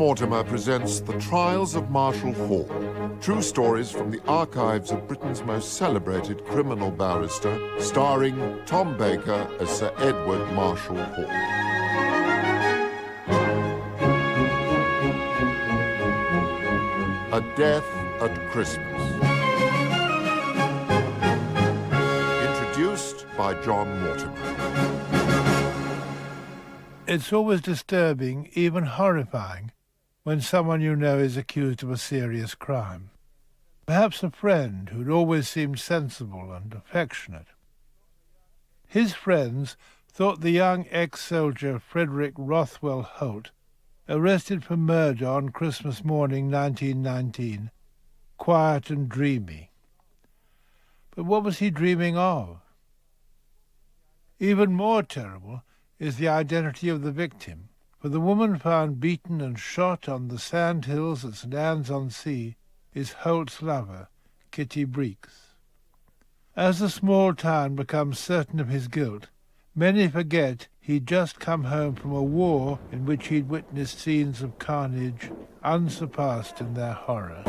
Mortimer presents The Trials of Marshall Hall. True stories from the archives of Britain's most celebrated criminal barrister, starring Tom Baker as Sir Edward Marshall Hall. A Death at Christmas. Introduced by John Mortimer. It's always disturbing, even horrifying, when someone you know is accused of a serious crime. Perhaps a friend who'd always seemed sensible and affectionate. His friends thought the young ex-soldier Frederick Rothwell Holt, arrested for murder on Christmas morning 1919, quiet and dreamy. But what was he dreaming of? Even more terrible is the identity of the victim, for the woman found beaten and shot on the sand hills at St. Anne's-on-Sea is Holt's lover, Kitty Breeks. As the small town becomes certain of his guilt, many forget he'd just come home from a war in which he'd witnessed scenes of carnage unsurpassed in their horror.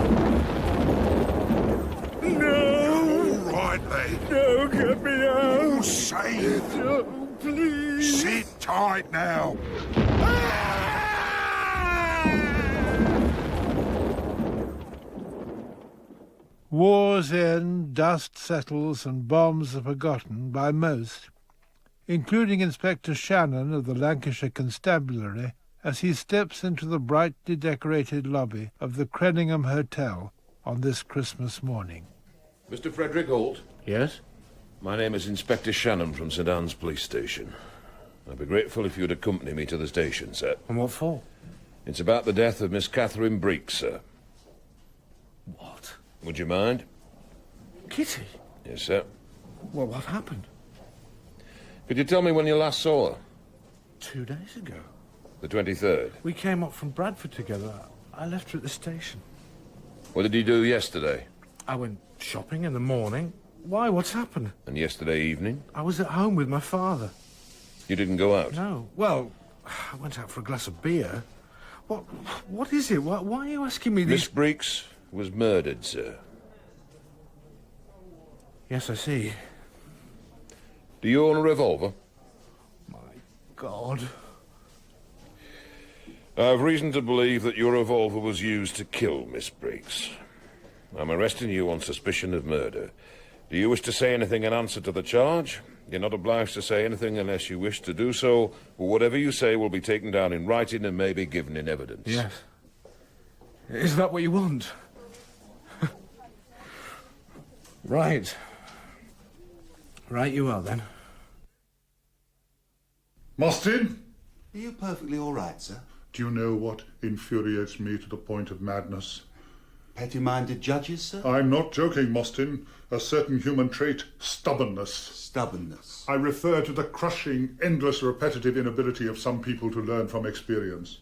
No! All right, mate. No, get me out! All safe. No, please! Sit tight now. War's end, dust settles and bombs are forgotten by most, including Inspector Shannon of the Lancashire Constabulary, as he steps into the brightly decorated lobby of the Crenningham Hotel on this Christmas morning. Mr. Frederick Holt? Yes? My name is Inspector Shannon from St. Anne's Police Station. I'd be grateful if you'd accompany me to the station, sir. And what for? It's about the death of Miss Catherine Breeks, sir. What? Would you mind? Kitty? Yes, sir. Well, what happened? Could you tell me when you last saw her? 2 days ago. The 23rd. We came up from Bradford together. I left her at the station. What did you do yesterday? I went shopping in the morning. Why? What's happened? And yesterday evening? I was at home with my father. You didn't go out? No. Well, I went out for a glass of beer. What is it? Why are you asking me this? Miss Breeks was murdered, sir. Yes, I see. Do you own a revolver? My God. I have reason to believe that your revolver was used to kill Miss Breeks. I'm arresting you on suspicion of murder. Do you wish to say anything in answer to the charge? You're not obliged to say anything unless you wish to do so, but whatever you say will be taken down in writing and may be given in evidence. Yes. Is that what you want? Right. Right you are, then. Mostyn? Are you perfectly all right, sir? Do you know what infuriates me to the point of madness? Petty-minded judges, sir? I'm not joking, Mostyn. A certain human trait, stubbornness. Stubbornness. I refer to the crushing, endless, repetitive inability of some people to learn from experience.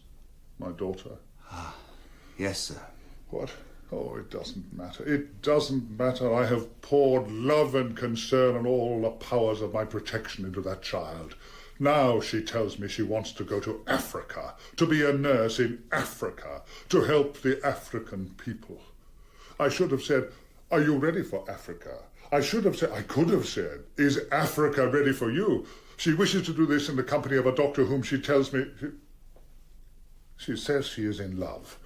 My daughter. Ah, yes, sir. What? Oh, it doesn't matter. It doesn't matter. I have poured love and concern and all the powers of my protection into that child. Now she tells me she wants to go to Africa, to be a nurse in Africa, to help the African people. I should have said, are you ready for Africa? I could have said, is Africa ready for you? She wishes to do this in the company of a doctor whom she tells me... She says she is in love.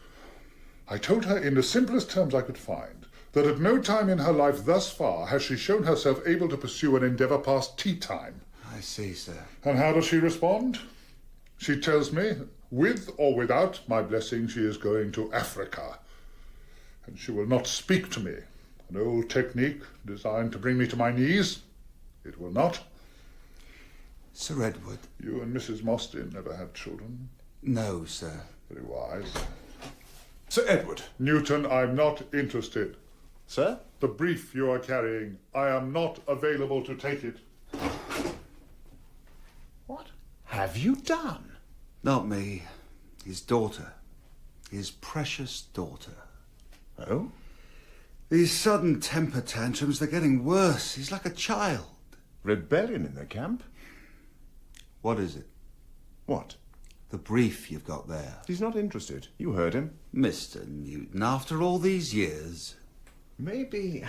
I told her in the simplest terms I could find that at no time in her life thus far has she shown herself able to pursue an endeavour past tea time. I see, sir. And how does she respond? She tells me, with or without my blessing, she is going to Africa. And she will not speak to me. An old technique designed to bring me to my knees. It will not. Sir Edward. You and Mrs. Mostyn never had children. No, sir. Very wise. Sir Edward. Newton, I'm not interested. Sir? The brief you are carrying, I am not available to take it. What have you done? Not me. His daughter. His precious daughter. Oh? These sudden temper tantrums, they're getting worse. He's like a child. Rebellion in the camp? What is it? What? The brief you've got there. He's not interested. You heard him. Mr. Newton, after all these years... Maybe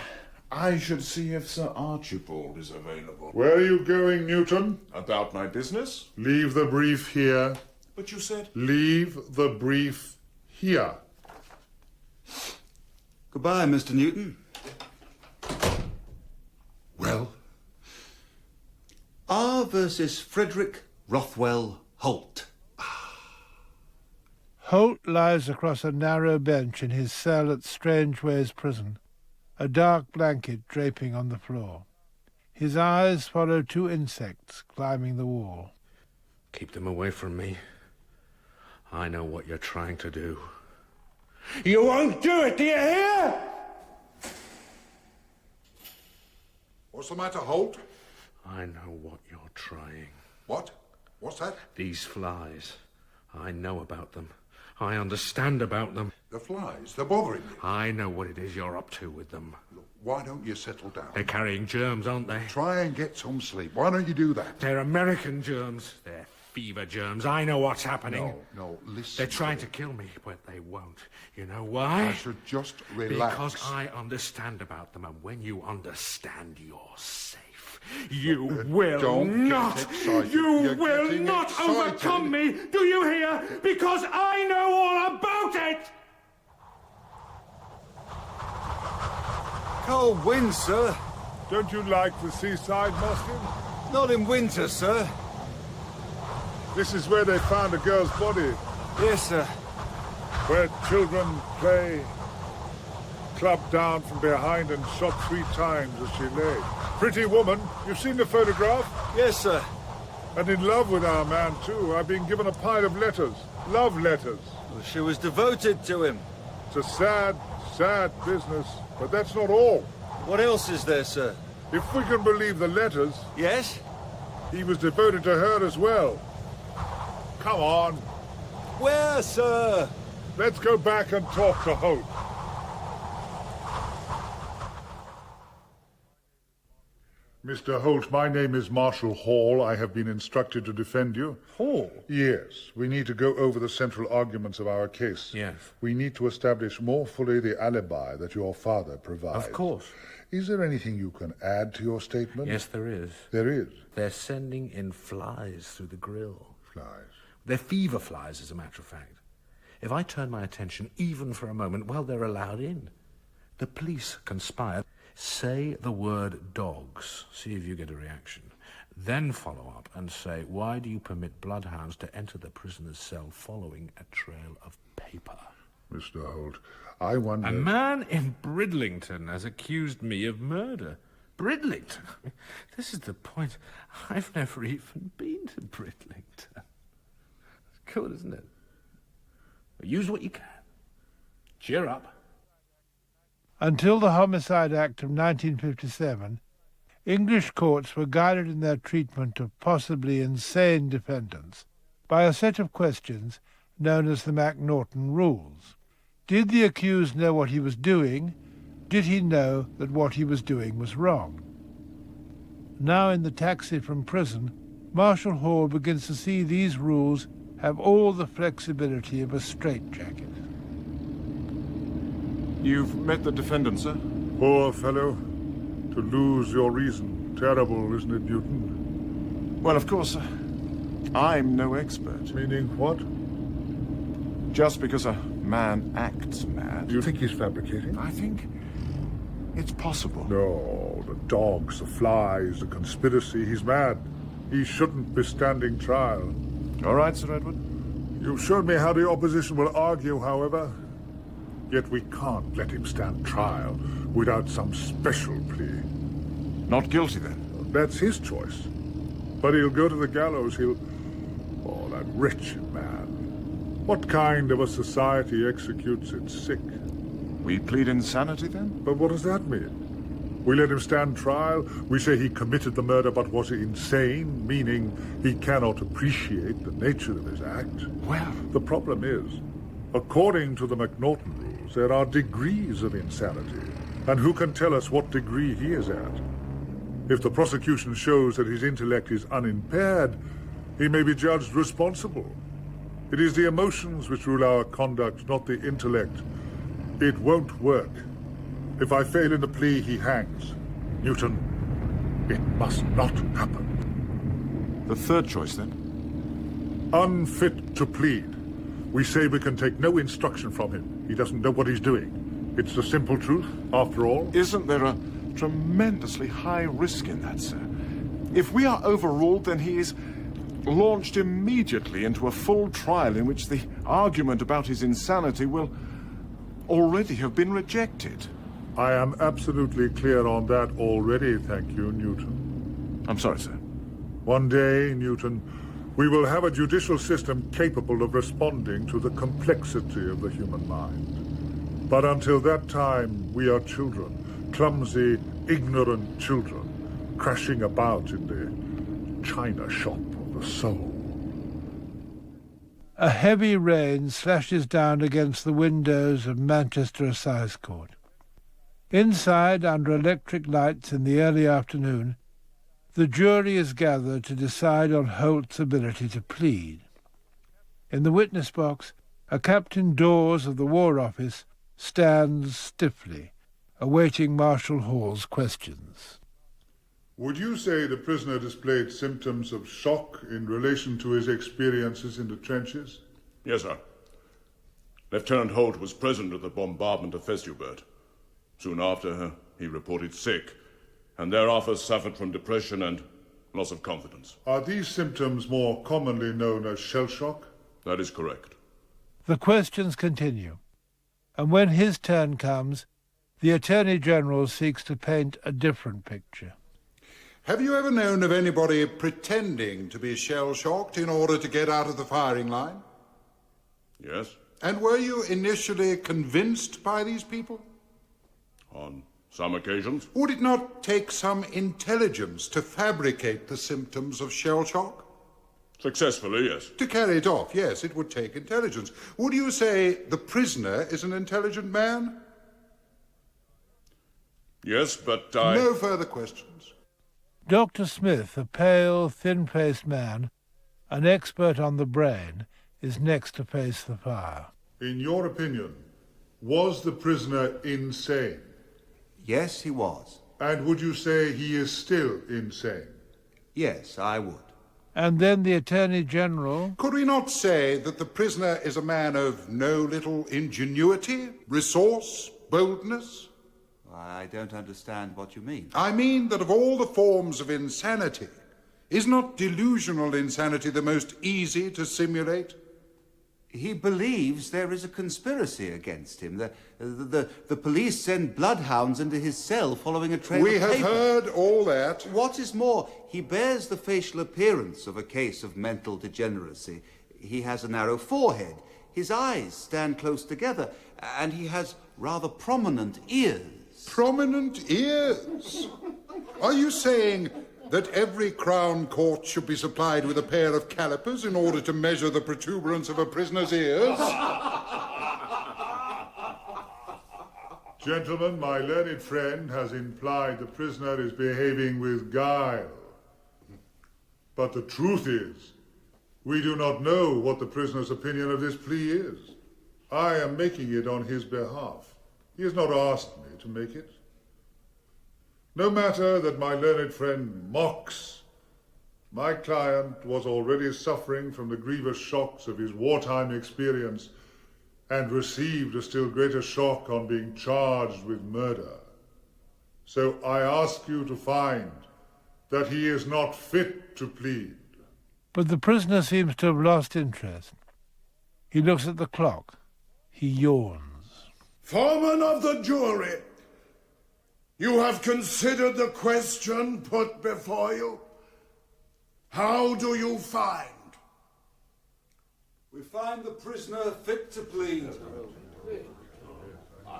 I should see if Sir Archibald is available. Where are you going, Newton? About my business? Leave the brief here. But you said... Leave the brief here. Goodbye, Mr. Newton. Well? R versus Frederick Rothwell Holt. Holt lies across a narrow bench in his cell at Strangeways Prison, a dark blanket draping on the floor. His eyes follow two insects climbing the wall. Keep them away from me. I know what you're trying to do. You won't do it, do you hear? What's the matter, Holt? I know what you're trying. What? What's that? These flies. I know about them. I understand about them. The flies. They're bothering me. I know what it is you're up to with them. Look, why don't you settle down? They're carrying germs, aren't they? Try and get some sleep. Why don't you do that? They're American germs. They're fever germs. I know what's happening. No, listen. They're trying to kill me, but they won't. You know why? I should just relax. Because I understand about them, and when you understand, you're safe. You will don't not. get excited. You You're will getting not excited. overcome me. Do you hear? Because I know all about it. Cold wind, sir. Don't you like the seaside, Mustard? Not in winter, sir. This is where they found a girl's body. Yes, sir. Where children play. Clubbed down from behind and shot 3 times as she lay. Pretty woman. You've seen the photograph? Yes, sir. And in love with our man, too. I've been given a pile of letters. Love letters. Well, she was devoted to him. It's a sad, sad business. But that's not all. What else is there, sir? If we can believe the letters, Yes? he was devoted to her as well. Come on. Where, sir? Let's go back and talk to Holt. Mr. Holt, my name is Marshal Hall. I have been instructed to defend you. Hall? Yes. We need to go over the central arguments of our case. Yes. We need to establish more fully the alibi that your father provides. Of course. Is there anything you can add to your statement? Yes, there is. There is. They're sending in flies through the grill. Flies. They're fever flies, as a matter of fact. If I turn my attention even for a moment, well, they're allowed in. The police conspire. Say the word dogs. See if you get a reaction. Then follow up and say, why do you permit bloodhounds to enter the prisoner's cell following a trail of paper? Mr. Holt, I wonder... A man in Bridlington has accused me of murder. Bridlington? This is the point. I've never even been to Bridlington. It's cool, isn't it? Use what you can. Cheer up. Until the Homicide Act of 1957, English courts were guided in their treatment of possibly insane defendants by a set of questions known as the McNaughton rules. Did the accused know what he was doing? Did he know that what he was doing was wrong? Now in the taxi from prison, Marshal Hall begins to see these rules have all the flexibility of a straitjacket. You've met the defendant, sir? Poor fellow. To lose your reason. Terrible, isn't it, Newton? Well, of course, I'm no expert. Meaning what? Just because a man acts mad. Do you think he's fabricating? I think it's possible. No, the dogs, the flies, the conspiracy. He's mad. He shouldn't be standing trial. All right, Sir Edward. You've shown me how the opposition will argue, however. Yet we can't let him stand trial without some special plea. Not guilty, then? That's his choice. But he'll go to the gallows. Oh, that wretched man. What kind of a society executes its sick? We plead insanity, then? But what does that mean? We let him stand trial. We say he committed the murder but was insane, meaning he cannot appreciate the nature of his act. Well... The problem is, according to the McNaughton rules, there are degrees of insanity. And who can tell us what degree he is at? If the prosecution shows that his intellect is unimpaired, he may be judged responsible. It is the emotions which rule our conduct, not the intellect. It won't work. If I fail in the plea, he hangs. Newton, it must not happen. The third choice, then? Unfit to plead. We say we can take no instruction from him. He doesn't know what he's doing. It's the simple truth, after all. Isn't there a tremendously high risk in that, sir? If we are overruled, then he is launched immediately into a full trial in which the argument about his insanity will already have been rejected. I am absolutely clear on that already, thank you, Newton. I'm sorry, sir. One day, Newton, we will have a judicial system capable of responding to the complexity of the human mind. But until that time, we are children, clumsy, ignorant children, crashing about in the china shop of the soul. A heavy rain slashes down against the windows of Manchester Assize Court. Inside, under electric lights in the early afternoon, the jury is gathered to decide on Holt's ability to plead. In the witness box, a Captain Dawes of the War Office stands stiffly, awaiting Marshal Hall's questions. Would you say the prisoner displayed symptoms of shock in relation to his experiences in the trenches? Yes, sir. Lieutenant Holt was present at the bombardment of Festubert. Soon after, he reported sick, and thereafter suffered from depression and loss of confidence. Are these symptoms more commonly known as shell shock? That is correct. The questions continue, and when his turn comes, the Attorney General seeks to paint a different picture. Have you ever known of anybody pretending to be shell-shocked in order to get out of the firing line? Yes. And were you initially convinced by these people? On some occasions. Would it not take some intelligence to fabricate the symptoms of shell shock? Successfully, yes. To carry it off, yes, it would take intelligence. Would you say the prisoner is an intelligent man? Yes, but I... No further questions. Dr. Smith, a pale, thin-faced man, an expert on the brain, is next to face the fire. In your opinion, was the prisoner insane? Yes, he was. And would you say he is still insane? Yes, I would. And then the Attorney General... Could we not say that the prisoner is a man of no little ingenuity, resource, boldness? I don't understand what you mean. I mean that of all the forms of insanity, is not delusional insanity the most easy to simulate? He believes there is a conspiracy against him. The police send bloodhounds into his cell following a trail of paper. We have heard all that. What is more, he bears the facial appearance of a case of mental degeneracy. He has a narrow forehead, his eyes stand close together, and he has rather prominent ears. Prominent ears? Are you saying that every Crown Court should be supplied with a pair of calipers in order to measure the protuberance of a prisoner's ears? Gentlemen, my learned friend has implied the prisoner is behaving with guile. But the truth is, we do not know what the prisoner's opinion of this plea is. I am making it on his behalf. He has not asked me to make it. No matter that my learned friend mocks, my client was already suffering from the grievous shocks of his wartime experience and received a still greater shock on being charged with murder. So I ask you to find that he is not fit to plead. But the prisoner seems to have lost interest. He looks at the clock. He yawns. Foreman of the jury, you have considered the question put before you. How do you find? We find the prisoner fit to plead.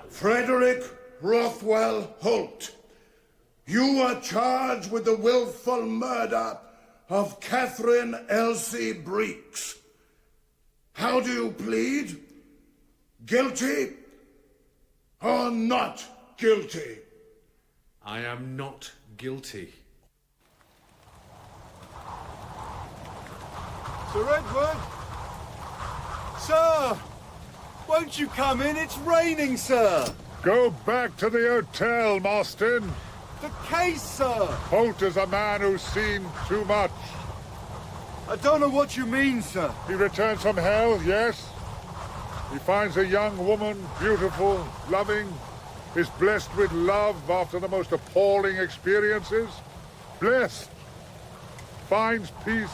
Frederick Rothwell Holt, you are charged with the willful murder of Catherine Elsie Breeks. How do you plead? Guilty or not guilty? I am not guilty. Sir Edward! Sir! Won't you come in? It's raining, sir! Go back to the hotel, Marston. The case, sir! Holt is a man who's seen too much. I don't know what you mean, sir. He returns from hell, yes. He finds a young woman, beautiful, loving, is blessed with love after the most appalling experiences. Blessed. Finds peace,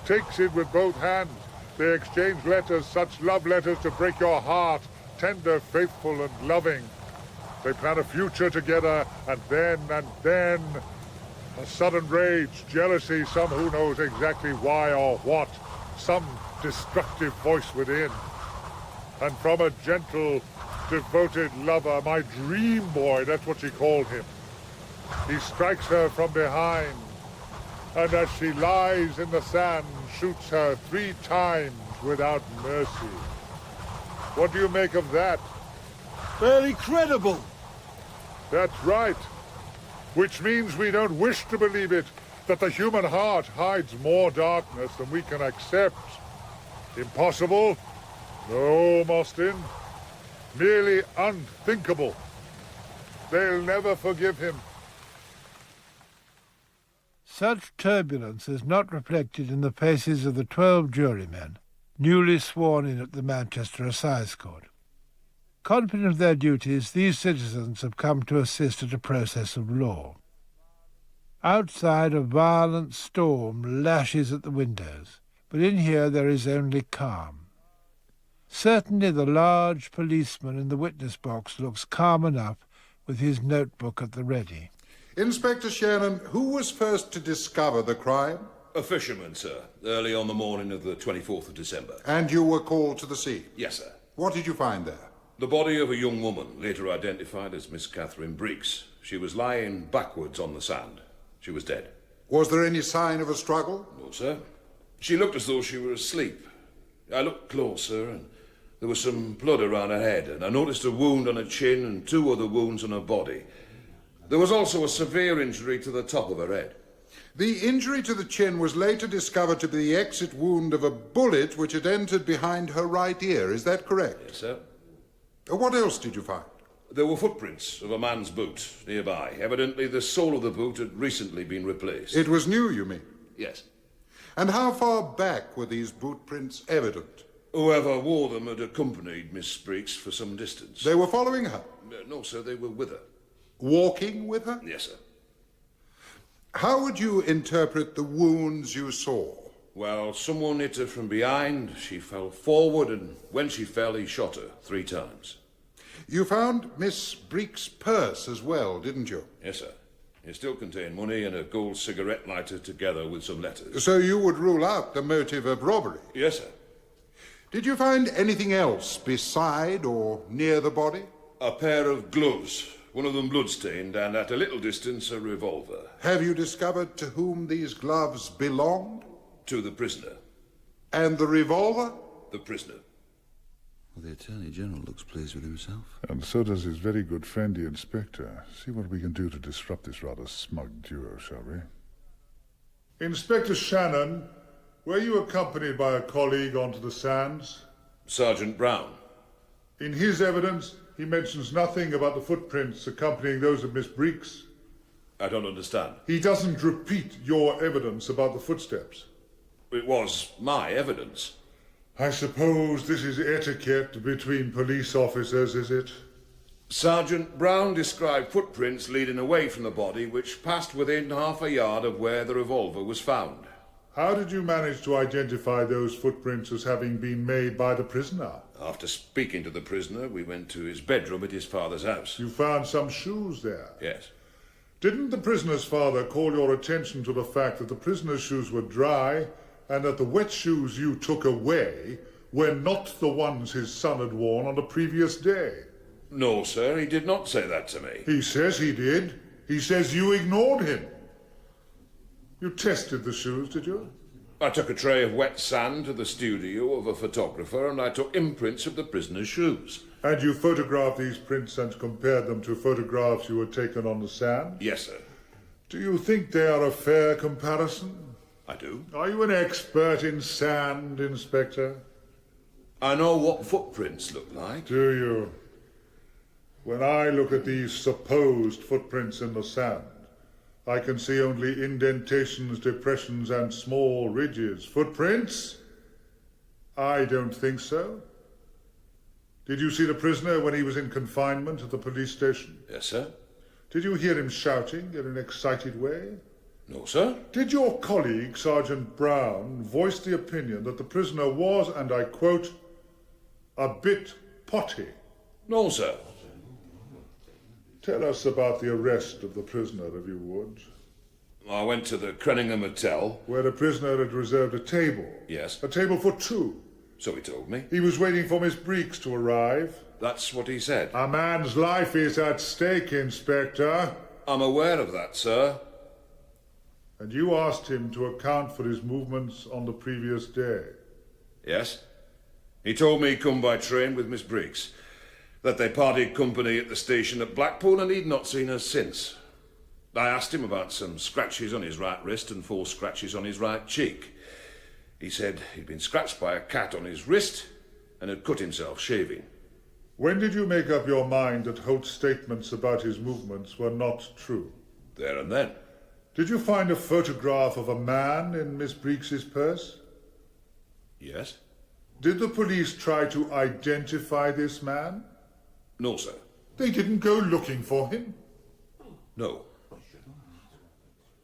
takes it with both hands. They exchange letters, such love letters to break your heart, tender, faithful, and loving. They plan a future together, and then, a sudden rage, jealousy, some who knows exactly why or what, some destructive voice within. And from a gentle, devoted lover, my dream boy, that's what she called him, he strikes her from behind, and as she lies in the sand, shoots her 3 times without mercy. What do you make of that? Barely credible. That's right. Which means we don't wish to believe it, that the human heart hides more darkness than we can accept. Impossible? No, Mostyn. Merely unthinkable. They'll never forgive him. Such turbulence is not reflected in the faces of the 12 jurymen, newly sworn in at the Manchester Assize Court. Confident of their duties, these citizens have come to assist at a process of law. Outside, a violent storm lashes at the windows, but in here there is only calm. Certainly the large policeman in the witness box looks calm enough with his notebook at the ready. Inspector Shannon, who was first to discover the crime? A fisherman, sir, early on the morning of the 24th of December. And you were called to the scene? Yes, sir. What did you find there? The body of a young woman, later identified as Miss Catherine Breeks. She was lying backwards on the sand. She was dead. Was there any sign of a struggle? No, sir. She looked as though she were asleep. I looked closer, and there was some blood around her head, and I noticed a wound on her chin and 2 other wounds on her body. There was also a severe injury to the top of her head. The injury to the chin was later discovered to be the exit wound of a bullet which had entered behind her right ear. Is that correct? Yes, sir. What else did you find? There were footprints of a man's boot nearby. Evidently, the sole of the boot had recently been replaced. It was new, you mean? Yes. And how far back were these boot prints evident? Whoever wore them had accompanied Miss Breeks for some distance. They were following her? No, sir, they were with her. Walking with her? Yes, sir. How would you interpret the wounds you saw? Well, someone hit her from behind. She fell forward, and when she fell, he shot her 3 times. You found Miss Breeks' purse as well, didn't you? Yes, sir. It still contained money and a gold cigarette lighter together with some letters. So you would rule out the motive of robbery? Yes, sir. Did you find anything else beside or near the body? A pair of gloves, one of them blood-stained, and at a little distance a revolver. Have you discovered to whom these gloves belonged? To the prisoner. And the revolver? The prisoner. Well, the Attorney General looks pleased with himself. And so does his very good friend, the Inspector. See what we can do to disrupt this rather smug duo, shall we? Inspector Shannon, were you accompanied by a colleague onto the sands? Sergeant Brown. In his evidence, he mentions nothing about the footprints accompanying those of Miss Breeks. I don't understand. He doesn't repeat your evidence about the footsteps. It was my evidence. I suppose this is etiquette between police officers, is it? Sergeant Brown described footprints leading away from the body which passed within half a yard of where the revolver was found. How did you manage to identify those footprints as having been made by the prisoner? After speaking to the prisoner, we went to his bedroom at his father's house. You found some shoes there? Yes. Didn't the prisoner's father call your attention to the fact that the prisoner's shoes were dry and that the wet shoes you took away were not the ones his son had worn on the previous day? No, sir, he did not say that to me. He says he did. He says you ignored him. You tested the shoes, did you? I took a tray of wet sand to the studio of a photographer and I took imprints of the prisoner's shoes. And you photographed these prints and compared them to photographs you had taken on the sand? Yes, sir. Do you think they are a fair comparison? I do. Are you an expert in sand, Inspector? I know what footprints look like. Do you? When I look at these supposed footprints in the sand, I can see only indentations, depressions, and small ridges. Footprints? I don't think so. Did you see the prisoner when he was in confinement at the police station? Yes, sir. Did you hear him shouting in an excited way? No, sir. Did your colleague, Sergeant Brown, voice the opinion that the prisoner was, and I quote, a bit potty? No, sir. Tell us about the arrest of the prisoner, if you would. I went to the Crenningham Hotel. Where the prisoner had reserved a table. Yes. A table for two. So he told me. He was waiting for Miss Breeks to arrive. That's what he said. A man's life is at stake, Inspector. I'm aware of that, sir. And you asked him to account for his movements on the previous day. Yes. He told me he'd come by train with Miss Breeks, that they parted company at the station at Blackpool and he'd not seen her since. I asked him about some scratches on his right wrist and 4 scratches on his right cheek. He said he'd been scratched by a cat on his wrist and had cut himself shaving. When did you make up your mind that Holt's statements about his movements were not true? There and then. Did you find a photograph of a man in Miss Breeks's purse? Yes. Did the police try to identify this man? No, sir. They didn't go looking for him? No.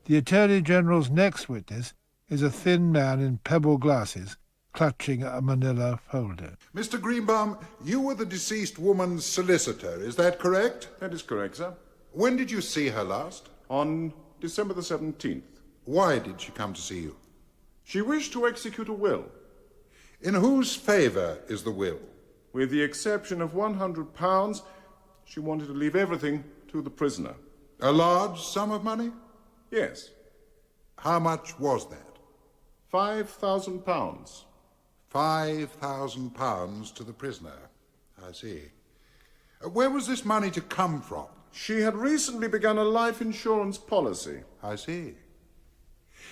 The Attorney General's next witness is a thin man in pebble glasses, clutching a manila folder. Mr. Greenbaum, you were the deceased woman's solicitor, is that correct? That is correct, sir. When did you see her last? On December the 17th. Why did she come to see you? She wished to execute a will. In whose favour is the will? With the exception of £100, she wanted to leave everything to the prisoner. A large sum of money? Yes. How much was that? £5,000. £5,000 to the prisoner. I see. Where was this money to come from? She had recently begun a life insurance policy. I see.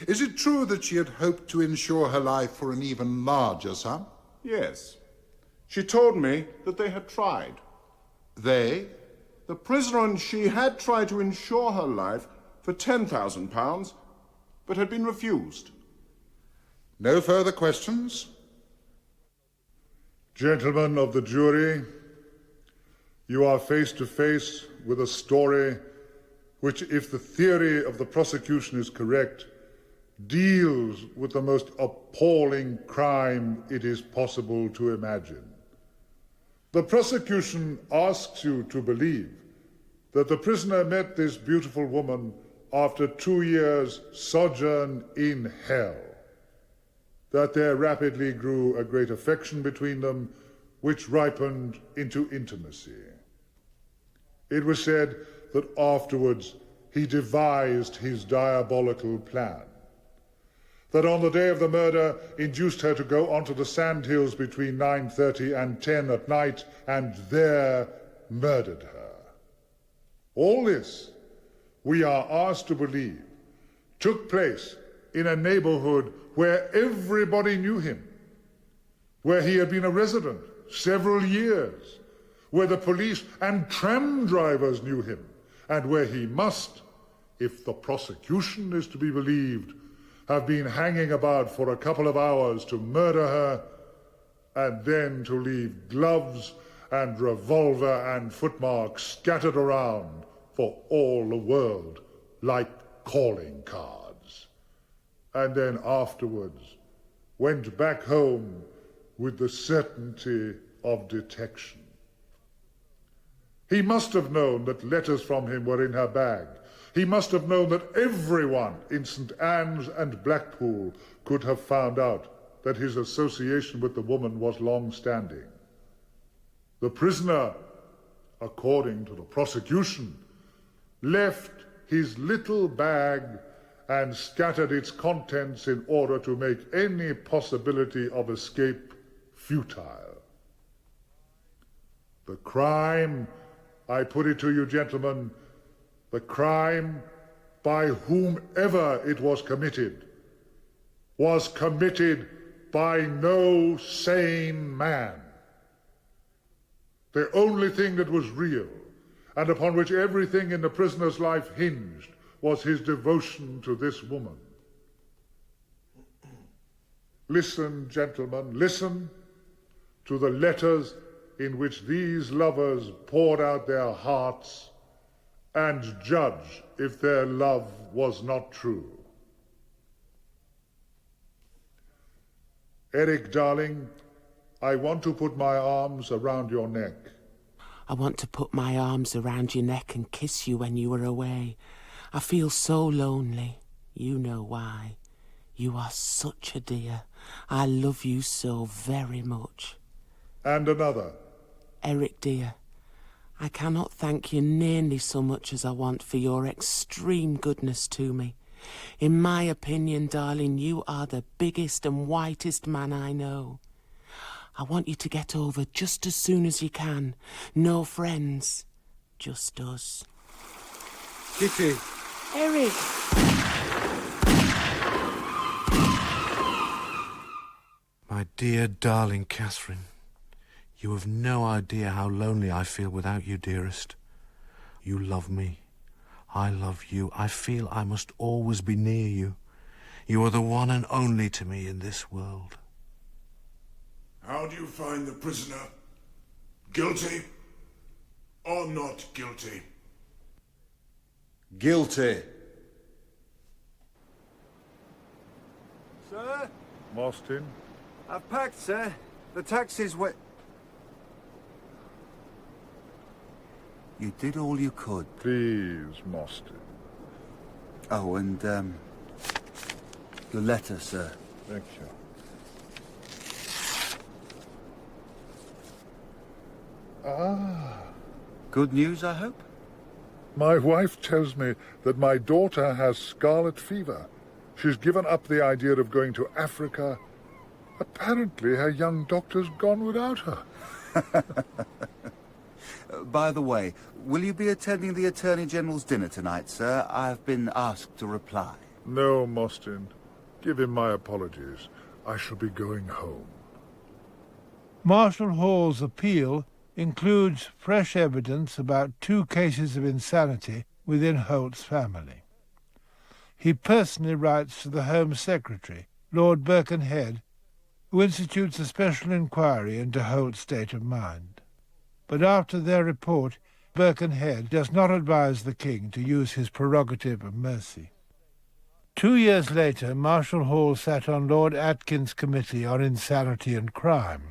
Is it true that she had hoped to insure her life for an even larger sum? Yes. She told me that they had tried. They? The prisoner and she had tried to insure her life for £10,000, but had been refused. No further questions? Gentlemen of the jury, you are face to face with a story which, if the theory of the prosecution is correct, deals with the most appalling crime it is possible to imagine. The prosecution asks you to believe that the prisoner met this beautiful woman after 2 years' sojourn in hell, that there rapidly grew a great affection between them, which ripened into intimacy. It was said that afterwards he devised his diabolical plan, that on the day of the murder induced her to go onto the sandhills between 9:30 and 10 at night and there murdered her. All this, we are asked to believe, took place in a neighborhood where everybody knew him, where he had been a resident several years, where the police and tram drivers knew him, and where he must, if the prosecution is to be believed, have been hanging about for a couple of hours to murder her, and then to leave gloves and revolver and footmarks scattered around for all the world like calling cards, and then afterwards went back home with the certainty of detection. He must have known that letters from him were in her bag. He must have known that everyone in St. Anne's and Blackpool could have found out that his association with the woman was long-standing. The prisoner, according to the prosecution, left his little bag and scattered its contents in order to make any possibility of escape futile. The crime, I put it to you, gentlemen, the crime, by whomever it was committed by no sane man. The only thing that was real, and upon which everything in the prisoner's life hinged, was his devotion to this woman. Listen, gentlemen, listen to the letters in which these lovers poured out their hearts, and judge if their love was not true. Eric, darling, I want to put my arms around your neck. I want to put my arms around your neck and kiss you when you are away. I feel so lonely. You know why. You are such a dear. I love you so very much. And another. Eric, dear, I cannot thank you nearly so much as I want for your extreme goodness to me. In my opinion, darling, you are the biggest and whitest man I know. I want you to get over just as soon as you can. No friends, just us. Kitty. Eric! My dear, darling Catherine, you have no idea how lonely I feel without you, dearest. You love me. I love you. I feel I must always be near you. You are the one and only to me in this world. How do you find the prisoner? Guilty or not guilty? Guilty. Sir? Mostyn? I've packed, sir. The taxi's wait. You did all you could. Please, Mostyn. Oh, and, your letter, sir. Thank you. Ah. Good news, I hope? My wife tells me that my daughter has scarlet fever. She's given up the idea of going to Africa. Apparently, her young doctor's gone without her. By the way, will you be attending the Attorney General's dinner tonight, sir? I've been asked to reply. No, Mostyn. Give him my apologies. I shall be going home. Marshal Hall's appeal includes fresh evidence about 2 cases of insanity within Holt's family. He personally writes to the Home Secretary, Lord Birkenhead, who institutes a special inquiry into Holt's state of mind. But after their report, Birkenhead does not advise the King to use his prerogative of mercy. 2 years later, Marshal Hall sat on Lord Atkin's Committee on Insanity and Crime.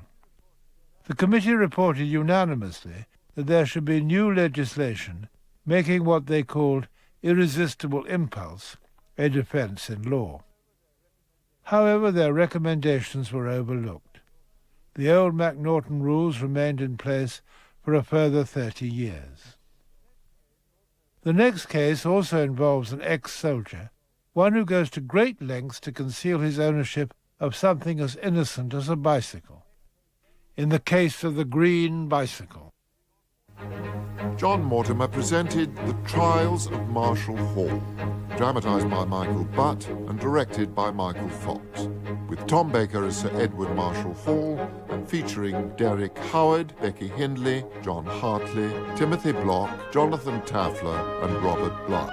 The committee reported unanimously that there should be new legislation making what they called irresistible impulse a defence in law. However, their recommendations were overlooked. The old MacNaughton rules remained in place for a further 30 years. The next case also involves an ex-soldier, one who goes to great lengths to conceal his ownership of something as innocent as a bicycle. In the case of the green bicycle. John Mortimer presented The Trials of Marshal Hall, dramatised by Michael Butt and directed by Michael Fox, with Tom Baker as Sir Edward Marshal Hall and featuring Derek Howard, Becky Hindley, John Hartley, Timothy Block, Jonathan Tafler and Robert Blythe.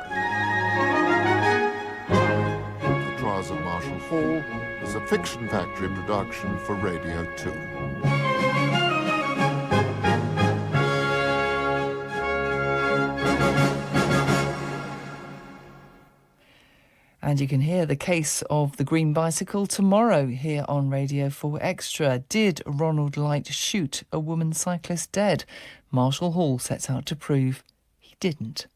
The Trials of Marshal Hall is a Fiction Factory production for Radio 2. And you can hear the case of the green bicycle tomorrow here on Radio 4 Extra. Did Ronald Light shoot a woman cyclist dead? Marshal Hall sets out to prove he didn't.